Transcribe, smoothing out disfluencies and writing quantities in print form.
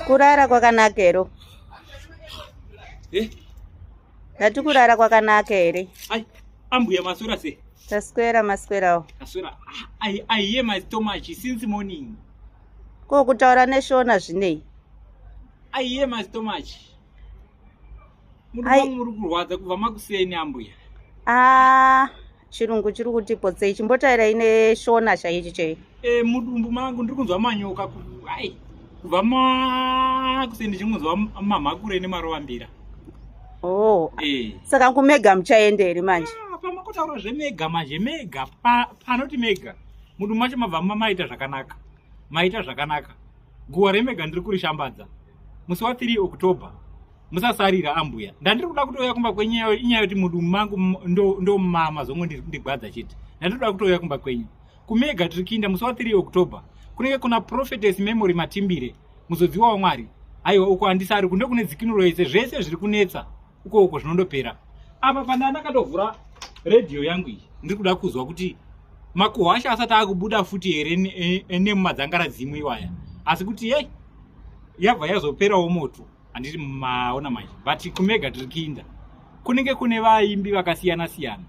Kurara kwakanaka ero. Ndati kurara kwakanaka ere. Ai, ambuya masura se. Taswera maswerawo. Masura. I hear my stomach since morning. Ko kutaura neshona zvinei. I hear my stomach. Muri kurwadza kubva makuseni ambuya. Chirungu chiri kuti potsei chimbotaira ine shona chaichi chei. Mudumbu mangu ndiri kunzwa manyoka ai. Kubva makuseni ndichingozwa mamhakure nemarova-mbira. Oh. Saka kumega muchaende ere manje? Pamakotaura zvemega manje mega panoti mega. Mudumbu macho mabva maita zvakanaka. Maita zvakanaka. Guwa remega ndiri kurishambadza. Musi wa3 October. Musasarira ambuya. Ndandiri kuda kutouya kumba kwenyu inyaya kuti mudumbu mangu ndo mama zomwe ndigwadza chete. Ndandiri kuda kutouya kumba kwenyu. Kumega tirikinda musi wa3 October. Kunenge kuna prophetess memory Matimbire. Muzodziwa wa Mwari. Aiwa uko handisari kunde kune dzikinuro yese zvese zviri kunetsa. Uko zvinondopera. Apa pana ndakatovhura radio yangu iyi. Ndiri kuda kuzwa kuti makuhwasha asati akubuda futi here nemumadzangaradzimu iwaya. Asi kuti yei yabva yazoperawo moto. Handiti maona manje. But kumega tirikinda. Kunenge kune vaimbi vakasiyana siyana.